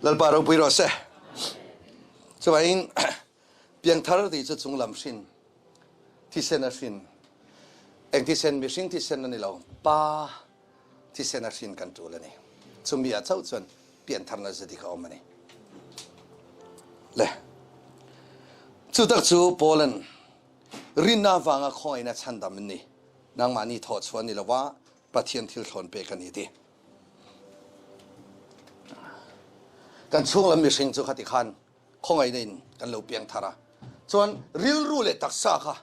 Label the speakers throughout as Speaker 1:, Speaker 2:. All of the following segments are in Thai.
Speaker 1: lalparo piro se chuain piang thar ti chu chunglam hrin thi sen a hrin eng thi sen mi hring thi sen ani lo pa thi sen a hrin kan tu la ni chumi a chau chuan pian thar na zati ka omani le chu tak chu Poland rinna wanga khoina chandam ni nang mani tho chuan ni lawa pathian thil thon pe kan ni ti kan chung lam mi hring chu khati khan khongai nin kan lo piang thara chuan ril ru le taksa kha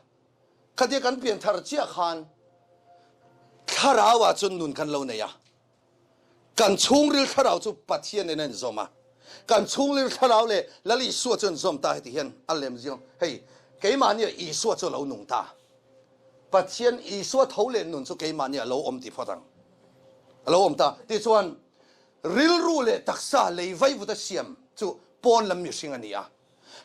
Speaker 1: khati kan piang thar chia khan tharawa chun nun kan lo ne ya kan chung ril tharau chu pathian ne nen zoma kan chung ril tharau le lali su chun zom ta ti hian alem ziong hei ke ma ni i su chu lo nung ta pathian i su tho le nun chu ke ma ni lo om ti photang lo om ta ti chuan ril ru le taksa le vai vu ta siam chu pon lam mi hring ania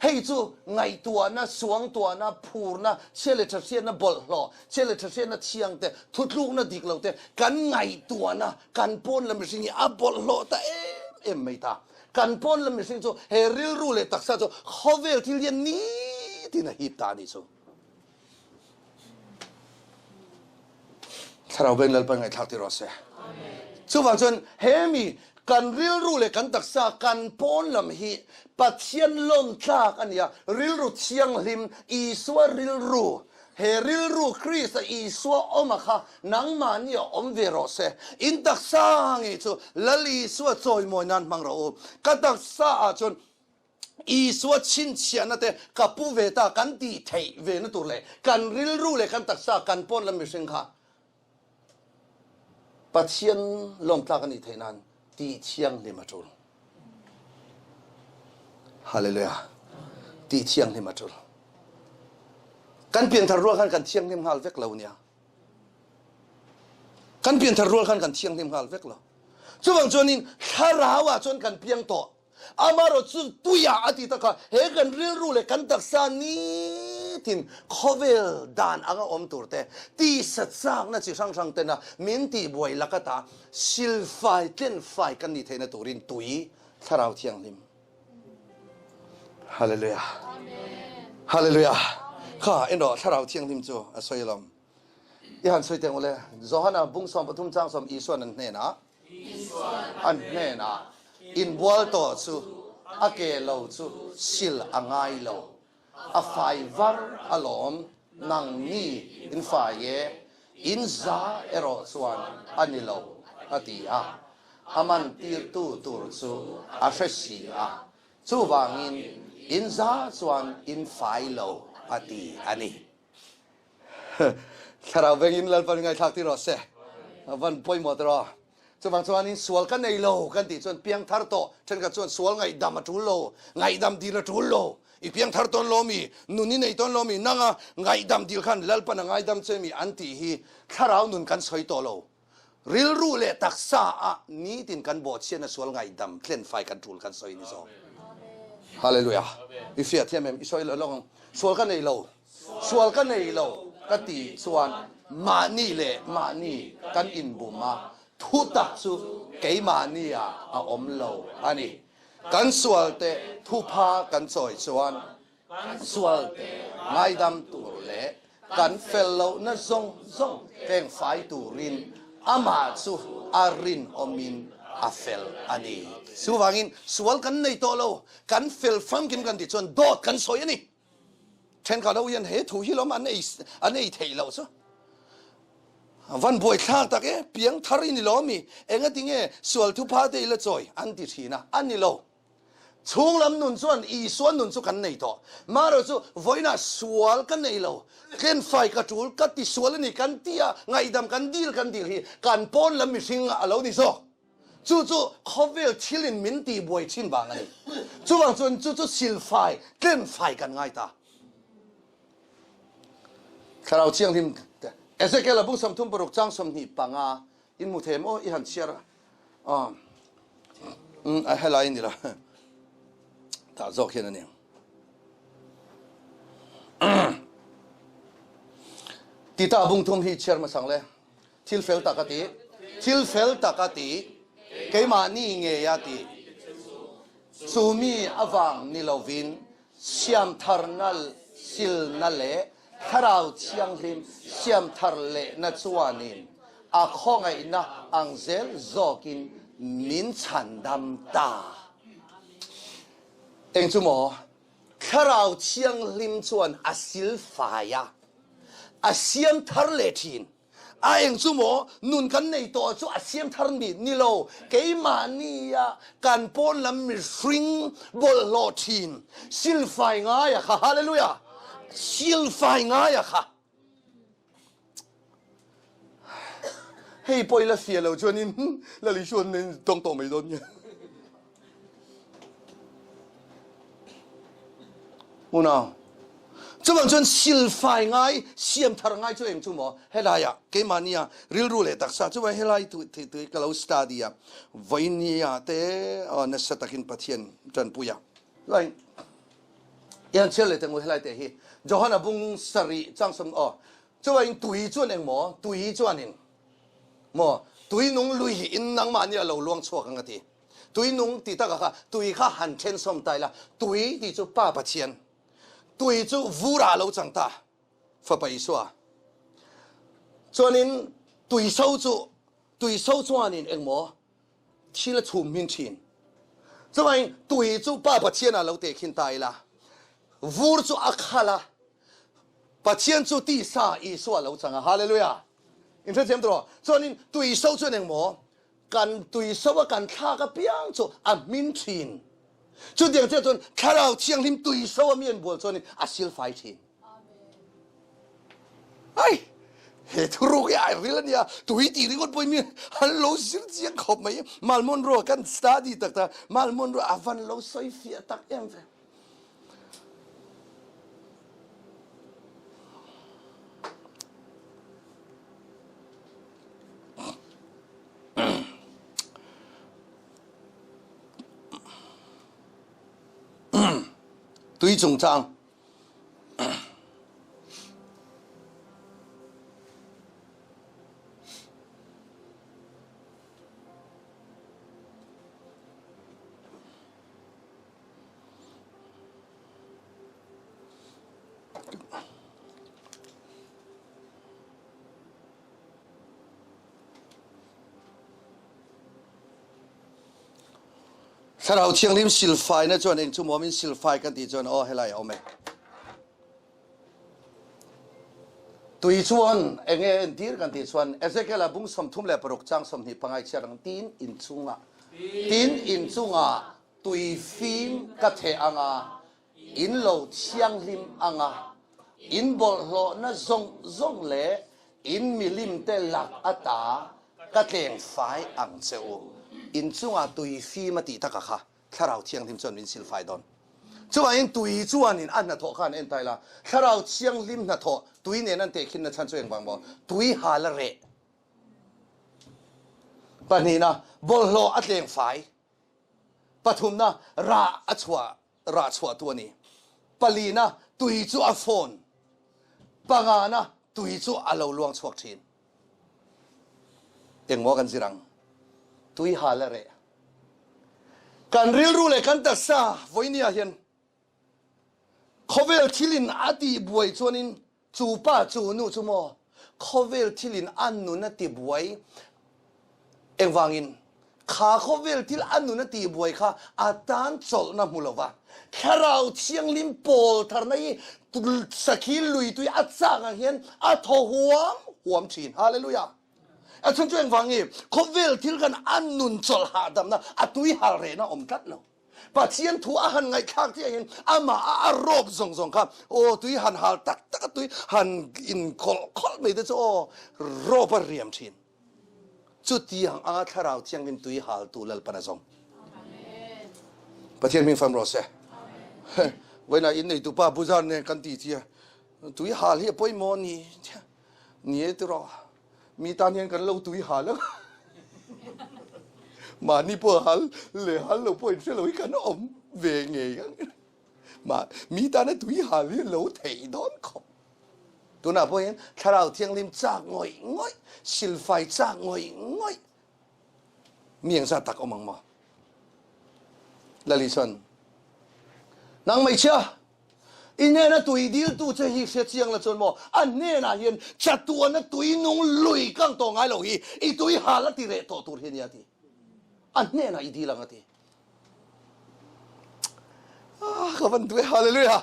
Speaker 1: hei chu ngai tua na suang tua na phur na chele thasian na bol hlo chele thasian na chiang te thutluk na dik lo te kan ngai tua na kan pon lam mi hring a bol hlo ta em mai ta kan pon lam mi hring chu he ril ru le taksa chu khovel thil yen ni tin a hip ta ni chu tharau ben lal pa ngai thak ti ro se chu wang chuan he mi kan ril ru le kan taksa kan pon lam hi pathian lom tlak ania ril ru chiang lim i suwa ril ru he ril ru Christ i suwa oma kha nang ma ni om ve ro se in taksa ngi chu lali suwa choi moi nan mang ro ka taksa a chun i suwa chin chia na te ka pu ve ta kan ti thei ve na tur le kan ril ru le kan taksa kan pon lam mi sing kha pathian lom tlak ani theinan ti chiang ni ma chul hallelujah ti chiang ni ma chul kan pian thar rual kan chiang nim hal vek lo nia kan pian thar rual kan chiang nim hal vek lo chuwang chonin tharawa chon kan piang to amaro chu tuya ati ta ka he kan ril ru le kan taksa ni tin khovel dan anga om turte ti satsang na chi sang sang te na min ti boi lakata sil fai ten fai kan ni theina turin tui tharau thiang lim hallelujah amen hallelujah kha endo tharau thiang lim chu a soilom i han soi teng ole johana bung som pathum chang som iswan an hne na an hne na in wal to chu ake lo chu sil angai lo a fai var alom nang ni in fai ye in za ero chuan anilo atia aman tir tu tur chu a hreshi a chu wangin in za chuan in fai lo ati ani tharau vengin lalpan ngai thak ti ro se van poi mo tro chu wang chuan in sual kan nei lo kan ti chuan piang thar to chen ka chuan sual ngai dam a thul lo ngai dam di la thul lo i piang thar ton lo mi nuni nei ton lo mi nanga ngai dam dil khan lalpan ngai dam che mi anti hi tharau nun kan soi to lo ril ru le taksa a ni tin kan bo chen na sual ngai dam tlen fai kan thul kan soi ni so hallelujah if ya thiam i soi lo long sual kan nei lo sual kan nei lo ka ti chuan ma ni le ma ni kan in buma thu tak chu ke ma ni a om lo ani kan sual te thu pha kan choi chuan sual te ngai dam tur le kan fel lo na zong zong teng fai turin ama chu arin omin a fel ani su wangin sual kan nei to lo kan fel fam kim kan ti chuan dot kan soi ani chen ka lo yan he thu hi lom an ei thei lo so van boy thak tak e piang thari ni lo mi enga tinge sual thu pha te ila choi an ti thina an ni lo chung lam nun chuan i suan nun chu kan nei to maro chu voina sual kan nei lo ken fai ka tul ka ti sual ni kan tia ngai dam kan dil hi kan pon lam mi sing alo ni so chu khovel thilin min ti boy chin bang ani chu wang chuan chu sil fai ken fai kan ngai ta kharau chiang lim Ezekiel abung sam thum baruk chang som ni panga in mu them o i han chiar a helai ni la ta zok hian ani ti ta abung thum hi chiar ma sang le thil fel takati ke ma ni nge ya ti chu mi awang ni lovin siam thar nal sil na le tharau chiang lim siam thar le na chuanin a khongai na angzel zokin min chan dam ta eng chu mo tharau chiang lim chuan a sil fa ya a siam thar le thin a eng chu mo nun kan nei to chu a siam thar ni lo ke ma ni ya kan pon lam mi shring bol lo thin sil fai nga ya kha hallelujah sil fai nga ya kha hey poi la fia lo chuan in la li chuan nen tong tong mai don ya una chu bang chuan sil fai ngai siam thar ngai chu eng chu mo helaya ke mania ril ru le taksa chu bang helai tu ka lo study ya voinia te na satakin pathian tran puya lai yan chele te ngo helai te hi johana bung sari changsom chu bang tui chuan eng mo tui chuan in mo tui nung lui in nang mania lo luang chuak ang ati tui nung ti ta ka tui kha han chen som tai la tui ti chu pa pathian tui chu vura lo chang ta fa pai suwa chuanin tui so chuanin eng mo thila chum min thin chuai tui chu pa pathian a lo te khin tai la vur chu akhala pathian chu ti sa i suwa lo changa hallelujah in thế xem rồi cho nên tùy sâu cho nên mỏ cần tùy sâu cần tha cái biang cho min chin cho điểm cho nên khai đầu chiang lim tùy sâu miền buồn cho nên sil phải chin ai hệ thu cái ai rồi nha tùy tỷ đi con bôi miền hắn lâu xíu chiang khop mấy mal mon rồi cần study tất cả mal mon rồi avan lâu soi phía tất em về tùy trung trang khai đầu chiang lim sil phai na chuan eng chu mo min sil phai kan ti chuan helai ome tui chuan eng e dir kan ti chuan ezekiel a bung som thum le parok chang som ni pangai charang tin in chunga tui fim ka the anga in lo chiang lim anga in bol lo na zong le in milim te lak ata ka tleng phai ang cheu in chunga tui fi ma ti taka kha tharau chiang lim chon min sil fai don chuwa in tui chuan in an na tho khan en taila tharau chiang lim na tho tui ne nan te khin na chan chueng bang bo tui hala re panina bol lo atleng fai pathum na ra chwa tu ni palina tui chu a phone pangana tui chu alo luang chuak thin engmo kan zirang tui hala re kan ril ru le kan ta sa voinia hian khovel thilin ati buai chuanin chu pa chu nu chu mo khovel thilin an nu na ti buai engwangin kha khovel thil an nu na ti buai kha atan chol na mulova kharau chiang lim pol thar nai sakhi lui tui atsa nga hian a tho huam thin hallelujah a chun chueng wangi khovel thil kan an nun chol ha dam na atui hal re na om tat lo pathian thu a han ngai khak ti hin ama a rob zong kha o tui han hal tak tui han in khol me de cho rob a riam thin chu ti hang anga tharau chiang in tui hal tu lal pana zong amen pathian min fam ro se when I in tu pa buzan ne kan ti ti tui hal hi poi mo ni e tu ro mi tan hian kan lo tui hal mà ni po hal le hal lo po se lo kan om ve nge mà mi tan tui hal hi lo thei don khop tu na po hian tharau thiang lim chak ngoi sil fai chak ngoi mieng sa tak omang ma la li son nang mai cha in ne na tui dil tu che hi se chiang la chon mo an ne na hian chatua na tui nung lui kang to ngai lo hi I tui hala ti re to tur hian ya ti an ne na I di lang atiเขาบันทึกฮาเลลูยา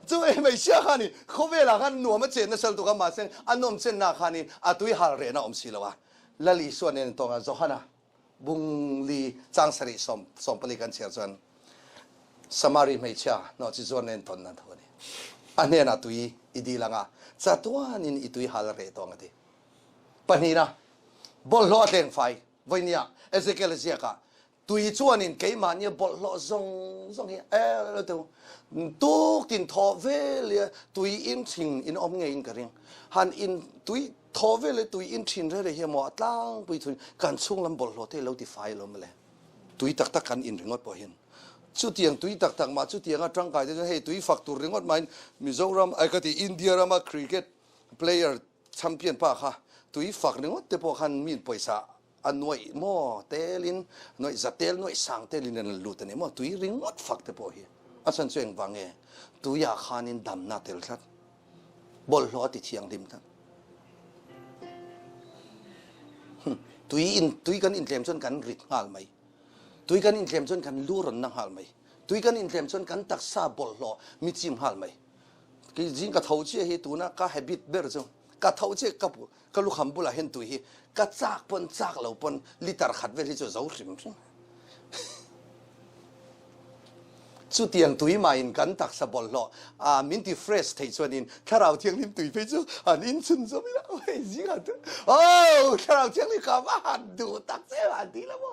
Speaker 1: จู่เอ็มไม่เชื่อขานี่เขาเวลากันหนัวมาเจนนะเซลตุกมาเซนอันนอมเซนนาขานี่อาตุยฮาเรนะอมศิลวะละลีส่วนเนี่ยตรงกันโจฮานะบุงลีจังสริสมปริกันเชียร์จวนสมารีไม่เชื่อนอกจากส่วนเนี่ยตอนนั้นเท่านี้อันนี้นะตุยอีดีลังอ่ะจัตัวนี่อีตุยฮาเลเรตรงกันทีปนีนะบอลล้อเต็งไฟวันนี้เอเซเกลเซียกะตุยชวนนินเกมันเนี่ยบอลล้อซงเแล้วตัวตุกตินทอเวลตุยอินชิงอินอมเงอินกระริงหันอินตุยทอเวลตุยอินชินเรื่องเฮียหมอตั้งไปทุนการช่วงลำบอลล้อเทเราติไฟลงมาเลยตุยตักกันอินเรื่องอดพอเห็นชุดเตียงตุยตักมาชุดเตียงร่างกายจะให้ตุยฝักตัวเรื่องอดมันมิโซรัมไอ้กติอินเดียรามาคริกเก็ตเพลเยอร์แชมเปี้ยนป่ะค่ะตุยฝักเรื่องอดแต่พอขันมีนปอยสาอันหน่วยหม้อเตลินหน่วยจัดเตลหน่วยสังเตลินนั่นลูตันเนี่ยหม้อตุยริงวัดฝักแต่พอเฮียอาสันเสียงฟังเงตุยอาคานินดำนาเตลทัดบอลล้อติเทียงดิมทัดตุยกันอินเทมชนกันริดหาลไหมตุยกันอินเทมชนกันลูรนนังหาลไหมตุยกันอินเทมชนกันตักซาบอลล้อมิจิมหาลไหมกิจิงกับเท้าเชี่ยเฮตุนะก็เฮบิตเบอร์จงกับเท้าเชี่ยกับลูกคำบุลาเห็นตุยเฮก็จากปนจากเราปนลิตรขัดเวทีจะเจ้าสิมสิสุดที่ยังตุยมาอินกันตักสบอลล้อมินที่เฟรชที่ชวนอินถ้าเราเที่ยงลิมตุยไปจู่อันอินชุนจะไม่ละโอ้ยจิงอ่ะตัวโอ้ถ้าเราเที่ยงลิมข้ามาหันดูตักเสียหันดีละบ่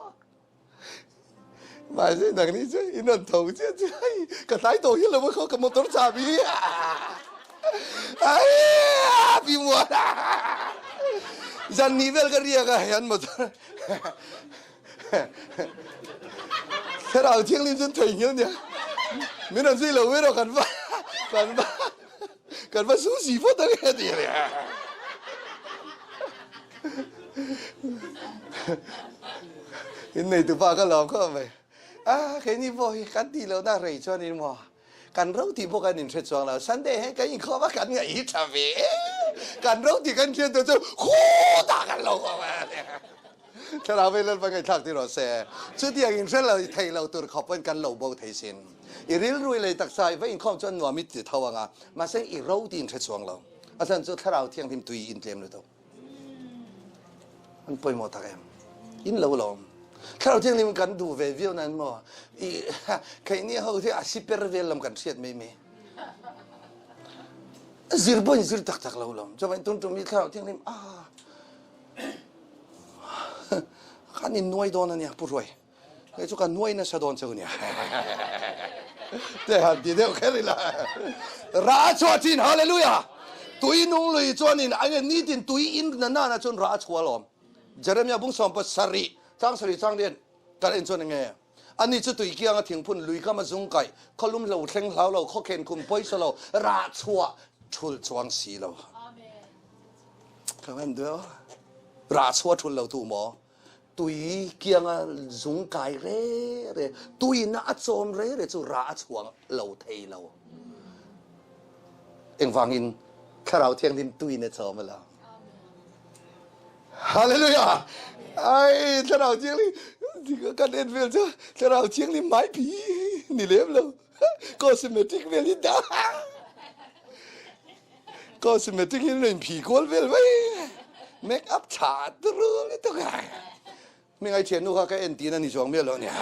Speaker 1: มาเส้นทางนี้ใช่อินนั่นเท่าใช่ก็สายโตเห็นแล้วว่าเขากับมอเตอร์จ่าบีไอ้พี่มัวจันนิเวลก็เรียกยันหมดถ้าเราเที่ยงลิมจนถึงเนี่ยไม่นั่นสิเราไม่เรากันว่าสู้สีฟ้าตั้งแต่เดียวเลยอินในตัวป้าก็ลองเข้าไปแค่นี้พอกันที่เราได้เรียนชวนนี่มั้งกันเราที่พวกกันอินเทรดช่วงเราสันเดย์ให้กันอีกข้อว่ากันไงอีกทำไมกันเราที่กันเชื่อตัวเจ้าคู่ตากันเราเข้ามาถ้าเราไปเล่นไปไงทักที่เราเสียชุดที่อย่างเช่นเราไทยเราตัวขอบเป็นกันเราโบไทยสินอีริลรวยเลยตักใส่ไว้อินข้อจนหนัวมิตรเท่าไงมาเส้นอีเราที่อินเทรดช่วงเราอาจารย์จุดถ้าเราเที่ยงทิมตุยอินเทมเลยตัวมันป่วยหมดทั้งเองอินเราลมถ้าเราเที่ยงทิมกันดูเววิวนั้นมั้งอีใครนี่เขาที่อาชีพเปอร์เวลลำกันเสียดไม่มีซิร์บอนซิร์ตักเราลมจะเป็นตุนมีถ้าเราเที่ยงทิมขันอินน่วยโดนเนี่ยผู้รวยไอ้จุกันน่วยน่ะจะโดนเจ้าเนี่ยแต่หันดีเดียวแค่นี้ละราชวจินฮาเลลูยาตุยนุ่งเลยจวนอินไอ้เนี่ยนี่ดินตุยอินนั่นน่ะจนราชวลอมเจเรมียบุ้งสอมปัสสรีจังสรีจังเดียนกันเอ็นจวนยังไงอันนี้จะตุยเกี่ยงถึงพุ่นลุยก็มาจุงไก่เขาลุ่มเราเข่งเราเขาเข็นคุมป่วยสเราราชวชุลจวงสีเราเขาเห็นด้วยราชวชุลเราถูกหมอตุยเกี่ยงจุงไก่เร่ตุยน่าจอมเร่จู่ราชวงเราเทเราเอ็งฟังอินข้าเราเที่ยงดินตุยเนี่ยจอมมาแล้วฮาเลลูยาไอ้ถ้าเราเที่ยงดิกันเอ็นเวลจ้ะถ้าเราเที่ยงดิไม้ผีนี่เลี้ยมเราคอสเมติกเวลิดาคอสเมติกนี่เป็นผีโกลเวลไว้เมคอัพฉาดรู้เลยตัวไงไม่ไงเชียนนูเขาแค่เอ็นตีนั่นนี่ช่วงเมียแล้วเนี่ย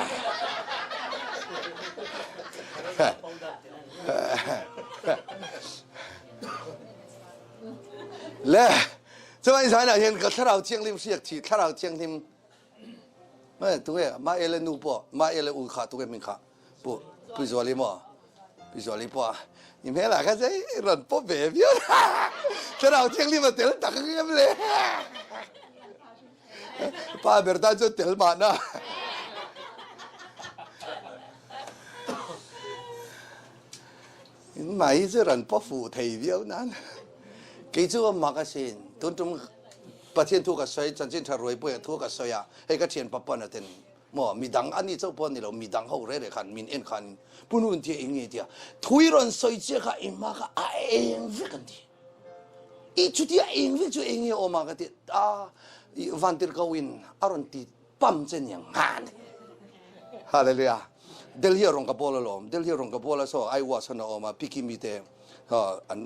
Speaker 1: และจะไม่ใช่นะเห็นก็ถ้าเราเที่ยงริมเสียกทีถ้าเราเที่ยงริมไม่ตัวเองมาเอเลนูปอมาเอเลอุขาตัวเองมิงขาปุ๊บพิจารณามั้งพิจารณาปอยิ่งเมื่อไหร่ก็จะรันปอแบบเยอะถ้าเราเที่ยงริมมาเตะตักกันเลยป้าเบิร์ตาจะเตลมานะไม่จะรันปอฟูไทยเดียวนั้นกิจวัตรมากสินตุนประเทศทุกข์สวยจันทร์ทรวยป่วยทุกข์สวยให้กระเทียนปะปนนั่น มอมีดังอันนี้เจ้าปนนี่เรามีดังเขาเร่ๆขันมินเอ็นขันปุ่นหุ่นเทียเองเดียทุยรอนสอยเจ้าข้าเองมาข้าเองเวกันดีอีจุดที่เองเวจุเองเออมากันดีวันที่เขาวินอารมณ์ที่ปั๊มเจนยังงานฮาเลลูยาเดลเฮียรงกับโบลลอมเดลเฮียรงกับโบลโซไอวอสนะออกมาพิกิมิเตอัน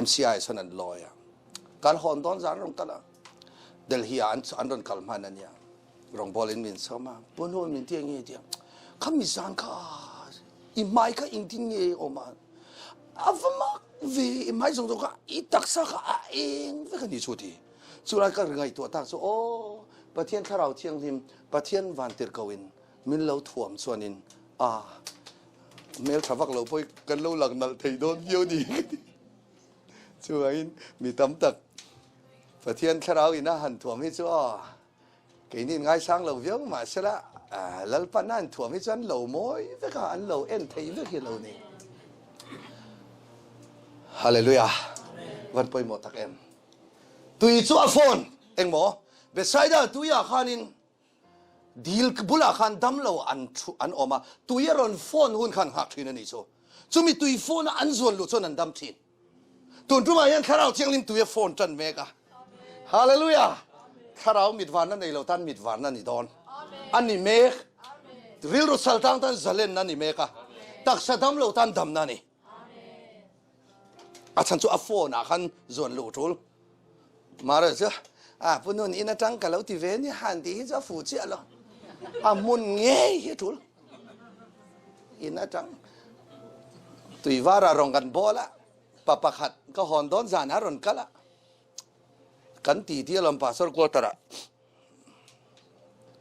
Speaker 1: MCI สนันลอยการหอนตอนจานรงกันละเดลเฮียอันโดนคัลมานันเนี่ยรองบอลินมินสมาปุ่นหุ่นมินเทียงเงี้ยข้ามีสังข้าอีไมค์ข้าอิงทิ้งเงี้ยออกมาอาฟมาวีอีไมค์ส่งตัวข้าอีตักษะข้าเองเวกันดีสุดที่สุดท้ายก็เรื่องไอ้ตัวตักษะโอ้ประเทศข้าเราเที่ยงทิมประเทศวันเติร์กวินมินเราถ่วมส่วนนินเมลทวักเราไปกันเราหลังนั่งไทยโดนเยี่ยวดีช่วยมีตำตักประเทศข้าเราอินะหันถ่วมให้ชัวกินง่ายสร้างเราเยอะมาเสร็จละแล้วปนนั้นถ่วมให้ฉันเราโมยเวกอันเราเอ็นไทยเวกเรานี่ฮาเลลูยาวันไปหมดทักเอ็มตุยชัวโฟนเอ็งหมอเบสไซด์ตุยอาคานินดีลบุลาขันดำเราอันออกมาตุยรอนโฟนหุ่นขันหักทีนั่นนี่โซ่จุมีตุยโฟนอันส่วนลุชนันดำทีตุนจุมายันข้าเราเที่ยงลิมตุยโฟนจันเมกะฮาเลลูยาข้าเรามิดวานนั่นในเราท่านมิดวานนั่นนี่ดอนอันนี้เมกริลรุสัลตังท่านจะเล่นนั่นนี่เมกะตักสะดำเราท่านดำนั่นนี่อาจารย์จูอัฟโฟนอาขันส่วนลุจุลมาเลยจ้ะปุ่นนู้นอินะจังกับเราที่เวนี่หันที่จะฟูเจ้าละมุนเงี้ยจุลอินะจังตุยวาระรองกันบ่ละปะปะขัดก็หอนดอนจานารอนกันละกันตีที่ลำปาสรกวตระ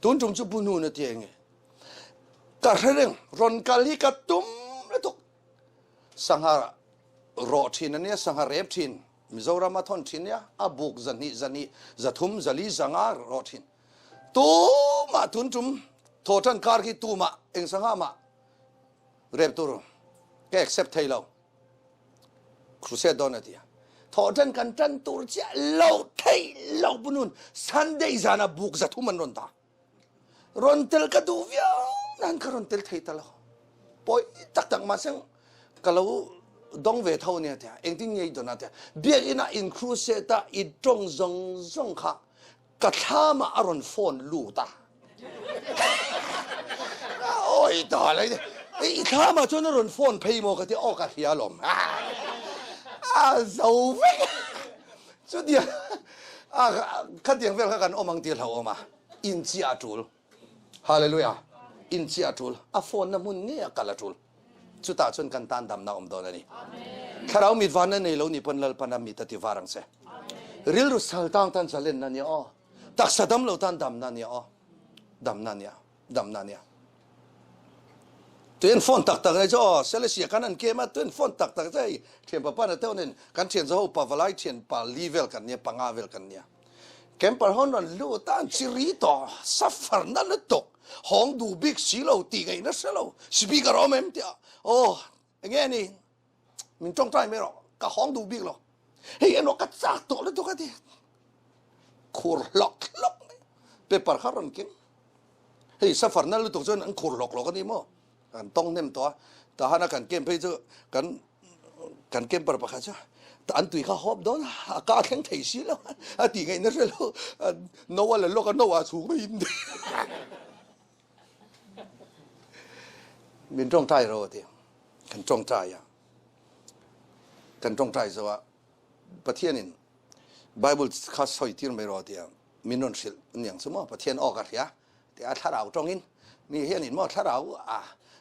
Speaker 1: ตุนจุ่มจุปุ่นนู้นเตียงกระเรื่องรอนกาลีกัตุ้มแล้วทุกสังหารรอทินนั่นเนี่ยสังหารเอฟทินมิโซรามาทอนทินเนี่ยอาบุกจันนี่จัทุมจัลีสังหารรอทินตูมาตุนจุ่มโทษันการกิตูมาเองสังหามาเรียบตัวแก accept ให้เราครูเซดอนเนี่ยทอดันกันจันตูร์เจ้าเราไทยเราบุญสันเดย์จานาบุกจัทุมันรอนตารอนเตลกดูวิานั่นก็รอนเตลไทยตลอดพอยตักมาเสียงก็เราดงเวทเอาเนี่ยเถอะเองที่ยังอยู่นั่นเถอะเบียกินะอินครูเซตาอีจงจงค่ะกระทำมาอารอนโฟนลูตาโอ้ยต่อเลยไอ้ข้ามาจนอารอนโฟนเพย์โมกันที่ออกกันที่อารมณ์so big สุดยอดขัดยังเวลกันอมังเตียเราออกมาอินซีอาจูลฮาเลลูยาอินซีอาจูลโฟนน้ำมันเนี่ยกัลจูลสุดท้ายจนกันตันดำน้ำอมโดนนี่ข้าเรามีวันนั้นในโลกนี้เป็นลปนามีตัดที่วารังเสริลรุสัลตังตันจะเล่นนั่นเนี่ยตักสะดำเราตันดำนั่นเนี่ยดำนั่นเนี่ยตัวเองฟอนตักไอ้เจ้าเซเลเซียกันนั่นเกมาตัวเองฟอนตักใจเทียนป้าป้าเนี่ยเท่านั้นกันเทียนจะเอาป้าวลายเทียนป้าลีเวลกันเนี่ยปังอาเวลกันเนี่ยเกมป้าฮอนนั่นลู่ตันชิริโตซัฟฟาร์นั่นเลยตกห้องดูบิ๊กสิเราตีไงนะเสเราสปีกอร์อเมมเดียโอ้เงี้ยนี่มันจ้องใจไม่หรอกก็ห้องดูบิ๊กหรอกเฮ้ยนกกระจาตัวเลยตัวกันดิคูร์ล็อกเปเปอร์คาร์รันกินเฮ้ยซัฟฟาร์นั่นเลยตกจนอันคูร์ล็อกกันนี่มั้งกันต้องเน้นตัวแต่หานักการเกมไปเจอกันเกมประประคัจ้ะแต่อันตุยข้าฮอบโดนอากาศแข็งไทยสิแล้วตีไงนั่นแล้วโนวันละโลกันโนวันสูงไม่ยินดีมินจ้องใจเราทีกันจ้องใจกันจ้องใจสิว่าประเทศนี้ไบเบิลข้าสอยที่ไม่รอทีมินนสิลอย่างสมมติประเทศออกกันเนี่ยแต่ถ้าเราจ้องอินนี่เห็นอินว่าถ้าเรา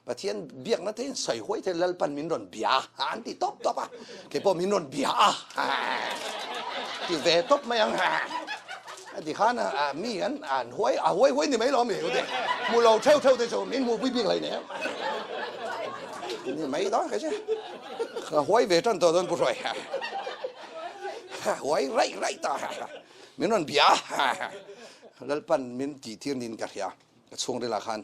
Speaker 1: ประเทศเบียกนั่นเองใส่หัวเทลปันมินรอนเบียอันที่ท็อปอ่ะเก็บพอมินรอนเบียที่เวท็อปไม่ยังที่ข้านะมีอันหัวนี่ไม่รอมีอยู่เด็กมูเราเท่าเดียวมินมูพี่อะไรเนี่ยนี่ไม่ต้องใช่ไหมหัวเวทันตัวนั้นผู้ช่วยหัวไรต่อมินรอนเบียแล้วปันมินจีที่นินกันเนี่ยช่วงเวลาคัน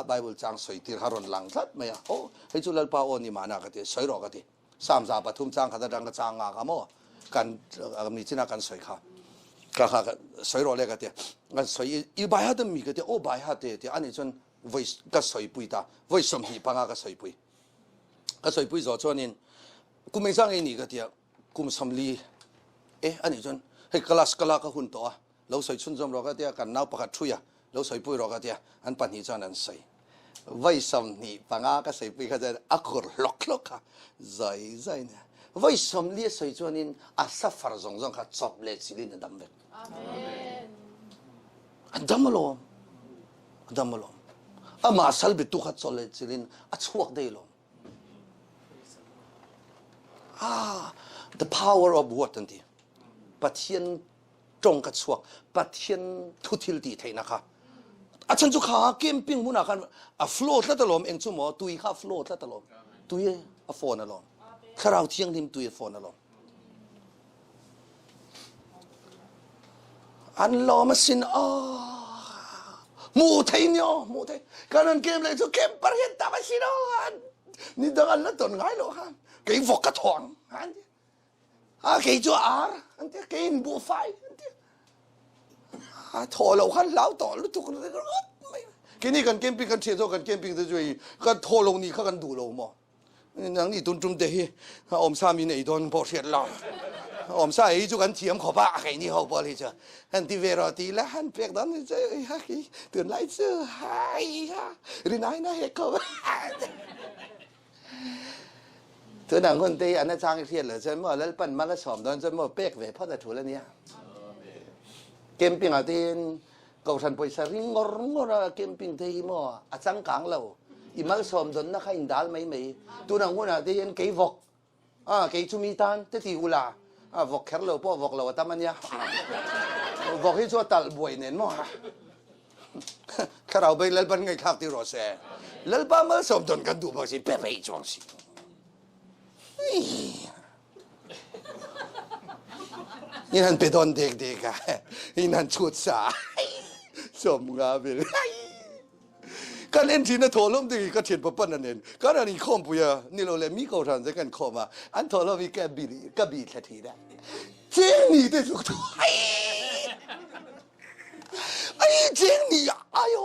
Speaker 1: ไบเบิลจางสวยที่ฮารอนหลังทัดไหมโอ้ให้จุลปาโอนี่มานากันที่สวยรอกันที่สามสาปทุมจางขัดดังกันจางงาขโมกันมีที่น่ากันสวยค่ะ ka soi ro le ka te ngan soi I bai ha de mi ka te o bai ha te te ani chon voi ka soi pui ta voi som hi panga ka soi pui zo chonin kumeng sang ni ka te kum samli ani chon he class kala ka hun to lo soi chun jom ro ka te kan nau pakhat thuya lo soi pui ro ka te an pan hi chan an sei voi som ni panga ka soi pui ka te akur lok ka zai ne voi som li soi chonin a safar zong ka chop le chilin dam ve amen damalo ama sal bitu khat chole chilin a chuak dei lo the power of what anti pathian tong ka chuak pathian thuthil ti theina kha achan chu kha camping muna khan a float la talom eng chu mo tui kha float la talom tui a phone alom kharau thiang nim tui a phone alom an lo ma sin mu thei nyo mu thei kanan kem le chu kem par hen ta ma sin ni dang la ton ngai lo han cái vọc cả thòng cái chỗ anh cái in bùa phai thò lâu khăn lão tỏ lúc thuộc cái này cần camping cần chế cho cần camping tới rồi cần thò lâu này cần đủ lâu mà nắng đi tuần trung đấy ông sa mi này tuần bỏ thiệt lòng ông sa ấy cho cần chiếm khó bạ cái này hậu bỏ đi chưa anh đi về rồi thì là anh việc đó thì chơi cái tuyển lại chưa hay rồi nói hết khôngตัวหนังคนตีอันนั้นจ้างเทียนเลยฉันว่าแล้วปั่นมาก็สอบตอนฉันว่าเป๊กเว้ยพ่อจะถูกแล้วเนี่ยเกมปิ้งอะไรก็ฉันไปสริงงอเกมปิ้งที่มั่วอาจังกังเราอีมาสอบตอนนักขันดัลไม่ตัวหนังคนอะไรเกี่ยวกเกี่ยวชุมิตันที่อุลาวกแคร์เราพ่อวกเราแต่มันเนี่ยวกที่ชัวตัลบวยเนี่ยมั่วถ้าเราไปแล้วปั่นไงทักที่รถเซ่แล้วปั่นมาสอบตอนกันดูบางสิเป๊ะจวงสินี่นั่นเป็นตอนเด็กๆนี่นั่นชุดสายสมงาเป็นการเล่นทีนั้นถอดล้มดีก็เฉียดปะปนนั่นเองก็นั่นนี่ข้อมปุยนี่เราเลยมีเขาทำจะกันข้อมาอันถอดล้มมีแกบีทันทีได้เจ้านี่ได้สุดท้ายไอ้เจ้านี่哎呦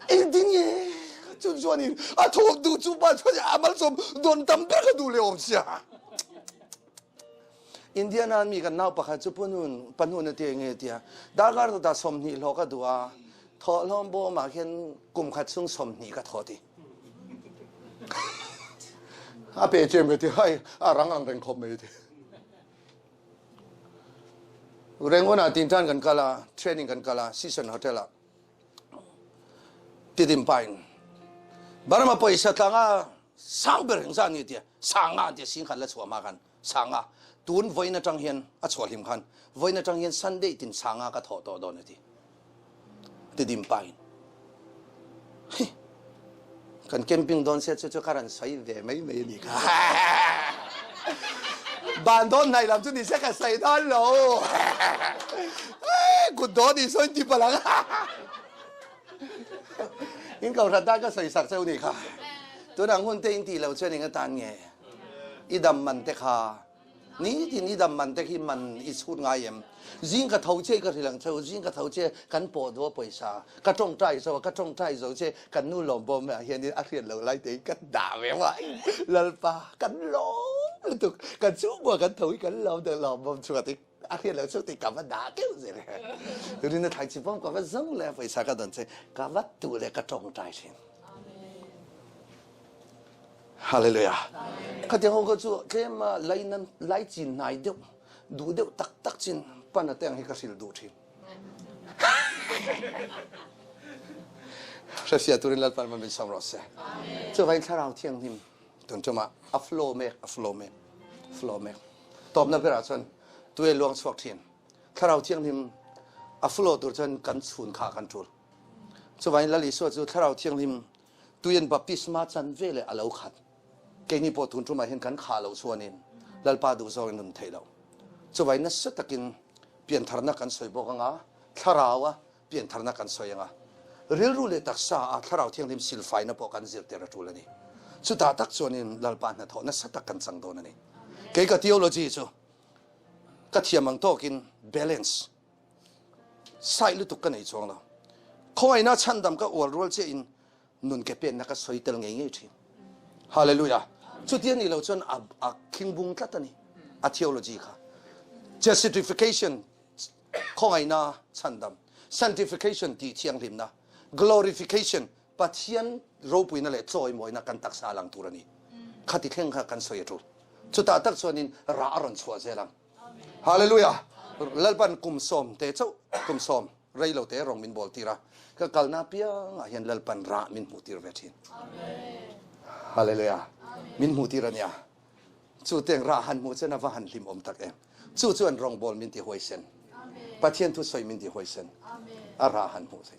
Speaker 1: ไอ้ดิเนี่ย就说你头都猪八出去，俺们说乱当别个都了不起啊！印第安人มีกันน่าปะค่ะจุปนุนเตียงเตียดาการตัวสมนีโลกตัวทอลอมโบมาเห็นกลุ่มขัดซุ่งสมนีก็ทอดีเปเจมก็ที่ให้รังเร่งคอมไม่ดีเร่งวันตินจันกันกาลาเทรนนิ่งกันกาลาซีซันโฮเทลติดิมไปบารมาไปสัตงาสังเบรงสันนี่เดียสังอาเดียสิงขันและชัวมากันสังอาตูนไว้ในจังเฮียนชัวหิมขันไว้ในจังเฮียนซันเดย์ตินสังอาก็ถอดตัวโดนนี่ติดิมไปกันแคมปิ้งโดนเสียจุดการันใส่เวไม่นี่ค่ะบ้านโดนไหนลำจุดนี้เสียกันใส่ด้านโลกูโดนนี่ส่วนที่ปลังอินเก่าทัดได้ก็ใส่สักเจ้านี่ค่ะตัวหนังคนเต็งตีเราเชื่อในกระตันไงอีดำมันเตค่ะนี่ที่นี่ดำมันเตที่มันอิสุดง่ายยังยิ่งกระเทาเช่ก็ทีหลังเช่ายิ่งกระเทาเช่กันปวดหัวปวดซ่ากระจงใจโซ่กระจงใจโซ่เช่กันนู่นหลอมบอมอ่ะเฮียนี่อาเรียนเราไล่ตีกันด่าแม่ว่าลัลปากันล้อตุกกันสู้บัวกันถุยกันหลอมเดินหลอมบอมชัวร์ติอาเรียนเราสู้ติกับมันด่าเกี่ยวสิเลยตัวนี้นะไทยจีบผมก็ว่าส่งแล้วไปสักกันเช่กับวัตถุเลยกระจงใจสิฮาเลลูยาข้าที่เขาก็จู่แค่มาไล่นั้นไล่จีนนายเดียวดูเดียวตักจีนปันนั่นแต่งให้กสิลดูทีเสียตัวนี้ลัดปันมันเป็นสามรสเซ่จะไปถ้าเราเที่ยงทิมจนจะมาอัฟโลเมกตอบนับเป็นอะไรตัวเองลวงสวกเทียนถ้าเราเที่ยงทิมอัฟโลตัวฉันกันสูนขากันจูจะไปละลิสวดจู่ถ้าเราเที่ยงทิมตัวเองแบบพิสมาจันเวลอาเลาขัดเกนี่พอทุนจุมาเห็นกันขาเราส่วนนี้ลัลปาดูซอยนุ่นเทเราจะไว้นั่นสุดตะกินเปลี่ยนทางนักการสวยบอกงาถ้าเราเปลี่ยนทางนักการสวยงาเรื่องรู้เลยตักษาถ้าเราเที่ยงทิมสิลไฟน่ะบอกกันจิตเตระจูเลยนี่สุดท้ายตักส่วนนี้ลัลปาน่ะทอนั่นสุดตะกันสังโดนนี่เกี่ยวกับทีโอโลจีจู่ก ก็เทียมมังโตกิน balance ใส่ลุตุกันในช่วงเราคอยน่าชันดำก็อวดรัวเจอินนุนเก็บเป็นนักสอยเตลเงี้ยทีฮาเลลูยาจุดที่นี่เราจนคิงบุงตัดนี่theology ค่ะ justification คอยน่าชันดำ sanctification ที่เทียงริมนะ glorification ปัจเจียนรูปุยนั่นแหละจอยมวยนักกันตักสาลังตัวนี้ขัดที่เข่งกันสอยจุดจุดตักส่วนนี้ราอรอนชัวเจลังฮาเลลูยาแล้วปันกุมสมเตเจ้ากุมสมไรเราเตะรองมินบอลตีระก็กลนาเปียงเห็นแล้วปันรามินหูตีระเวทินฮาเลลูยามินหูตีระเนี่ยจู่เตียงราหันหูเจนว่าหันลิมอมตักเองจู่จวนรองบอลมินที่หอยเซนปัจเจียนทุสอยมินที่หอยเซนอาราหันหูใส่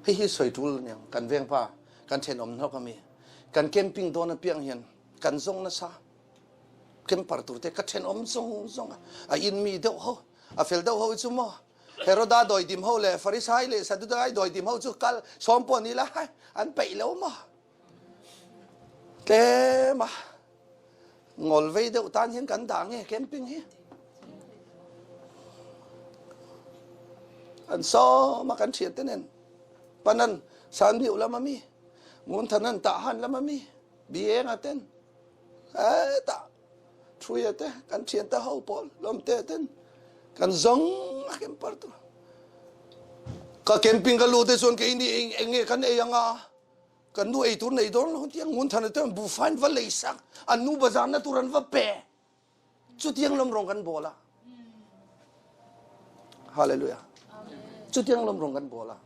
Speaker 1: ให้สวยทุลเนี่ยกันเวียงผ้ากันเชนอมเท่าก็มีกันเกมปิ้งโดนเปียงเห็นกันซงนะซาเกมปาร์ตูเตกันเชนอมซงอินมีเดาเขาเฟลเดาเขาจุ่มเฮโรดาดอยดิมเขาเลยฟาริสัยเลยสัตว์ได้ดอยดิมเขาจุกัลสอมปนี่ละอันไปแล้วมาเกมงอลเวเดาตานเห็นกันด่างเนี่ยเกมปิ้งเฮอันซ้อมากันเฉียดเต้นปนันสารบิวแล้วมามีงูทนันตาหันแล้วมามีบีเองอ่ะเต้นตาช่วยเต้กันเชียนตาเขาปอลลมเต้นกันซงเข็มปาร์ตูก็เข็มปิงกันรู้แต่ส่วนแค่นี้เองกันเองอ่ะกันดูไอ้ตัวไหนตัวนั้นที่งูทนันเต้นบุฟันว่าเลยสักอันนู้บาจานนั้นตัวนั้นว่าเป๋จุดยังลมรองกันบ่ละฮาเลลูยาจุดยังลมรองกันบ่ละ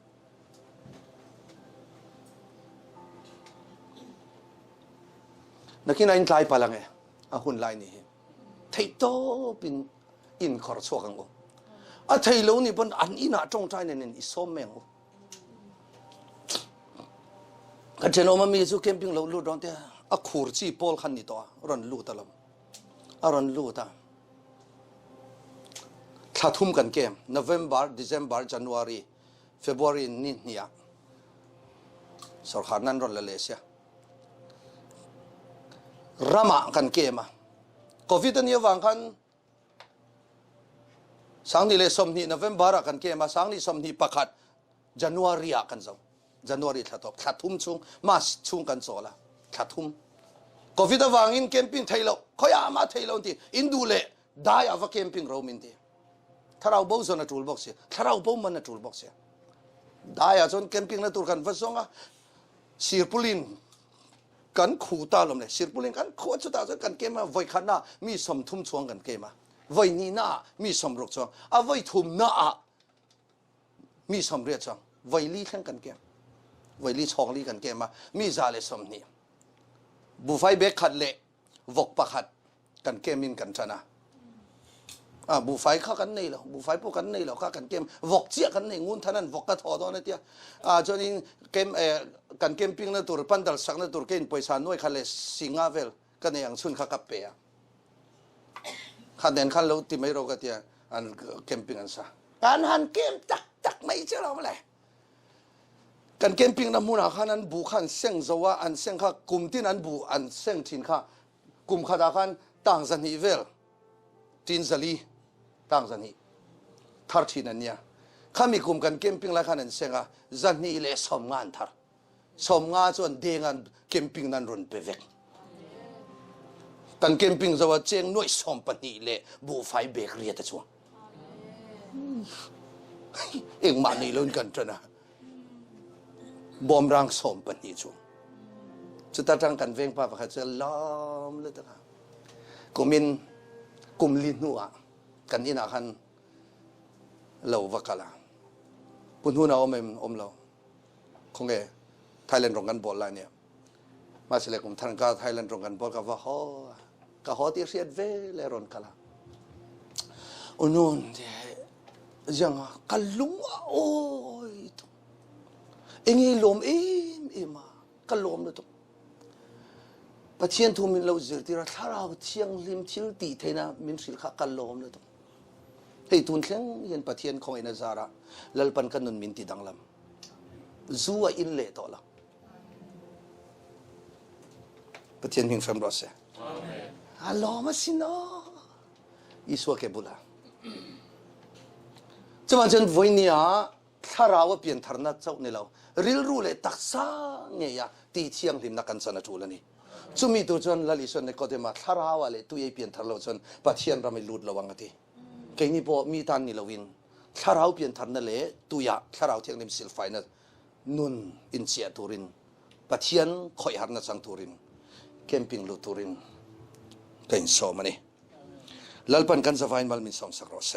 Speaker 1: นักกินอินไลน์พลังเอหุ่นไลน์นี่ไทยโตเป็นอินคอร์ชัวกังโอไทยเรานี่เป็นอันอินาจงใจเนี่ยอิสมเมงโอกันเชนอมามีสุเข้มพิงเราลู่ดอนเตะขูรจีพอลขันนี่ตัวรันลู่ตะลมรันลู่ตาถ้าทุ่มกันเกม November December January February นี่เนี่ยสุขานันรันละเลเซียรามากันเกมโควิดนี่วังกันสังนี่เลยสมนี่Novemberกันเกมสังนี่สมนี่ประคัด January กันส่ง January ถ้าตบถ้าทุ่มช่วงมาช่วงกันโซละถ้าทุ่มโควิดวังอินเกมปิ้งไทยเราเขาอยากมาไทยเราที่อินดูเลยได้เอาว่าเกมปิ้งเรามินที่ถ้าเราบ่าวนะทูลบ็อกซ์ถ้าเราบ่าวมันนะทูลบ็อกซ์ได้อะจนเกมปิ้งนะทูลกันว่าส่งอ่ะสิร์ปุลินกันขู่ตาลมเลยสิร์ปุลินกันขู่จุดตาจนกันเกมมาไว้ขนามีสมทุ่มช่วงกันเกมมาไว้นี่น่ามีสมรุกช่วงไว้ทุ่มน่ามีสมเรียดช่วงไว้ลีแข่งกันเกมไว้ลีช่องลีกันเกมมามีซาเลสมนี่บุไฟเบกขัดเละวกปะขัดกันเกมมินกันชนะบุไฟข้ากันนี่เหรอบุไฟพวกกันนี่เหรอข้ากันเกมวกเจียกันนี่งูท่านั้นวกกระทอตัวนั่นเดียจนนี้เกมกันเกมปิ้งนั่นตัวปันดัลสักนั่นตัวเกมไปสานด้วยคันเลยสิงห์เวลกันในอย่างชุนข้ากับเปียขันเด่นขันเราที่ไม่รู้กันเดียอันเกมปิ้งอันซะการหันเกมจักไม่เชื่อเราอะไรกันเกมปิ้งน้ำมูนาขันนั้นบุขันเส้นจะว่าอันเส้นข้ากลุ่มที่นั้นบุอันเส้นทินข้ากลุ่มข้าดาขันต่างสันนิเวลทินซาลีต่างสันนิทาร์ทินันเนี่ยข้ามีกลุ่มกันเกมปิ้งแล้วขันนั้นเส้นข้าสันนิเลสมงานทาร์สมงานส่วนเด้งานเกมปิ้งนั้นรุนเปเวกกันเกมปิ้งจะว่าเจงน้อยสมปนิเลบุไฟเบกเรียตะชัวเอ็งมานี่ลุ้นกันจ้ะนะบอมรังสมปนิชัวจะตัดทางกันเวงป้าพระเจ้าล้อมเลยตะค่ะกุมินกุมลินัวกันอินาคันเราวักกะลาปุ่นหูนาอมเราคงเอไทยแลนด์รงกันบอลอะไรเนี่ยมาสิเลกุมท่านก็ไทยแลนด์รงกันบอลกับว่าฮอกะฮอที่เสียดเวเลรอนกะลาอุนนยังกัลลุงโอ้ยเอ็งลมมากัลลมเลยตุ๊ปัจเจียนทุ่มินเราจะที่เราถ้าเราเที่ยงริมทิลตีเทนะมินสิลข้ากัลลมเลยตุ๊เฮ้ยตุนเที่ยงเห็นปัจเจียนของอินาซาระลัลปันกันนุนมินติดังลำซัวอินเล่ต่อละป ปะเทียนหิงเฟมรอเสฮัลโหลมาสิโนอิสวะเกบุลาจะมาจนวันนี้ถ้าเราเปลี่ยนฐานะเจ้าในเราริลรู้เลยตักซ่าเงียตีเที่ยงริมนักกันสนับสนุนนี่จุมีตัวจนละลิชนในก็จะมาถ้าเราเลยตัวเองเปลี่ยนฐานะจนปะเทียนเราไม่หลุดระวังกันทีแค่นี้พอมีตันนี่เราวินถ้าเราเปลี่ยนฐานะเลยตัวอยากถ้าเราเที่ยงริมสิลไฟนั่นนุนอินเสียตูรินปะเทียนคอยหันนัสังตูรินแคมปิ้งลูตูรินเป็นโซมันนี่ลัลปันกันสะไฟน์มัลมินสองสักรอเส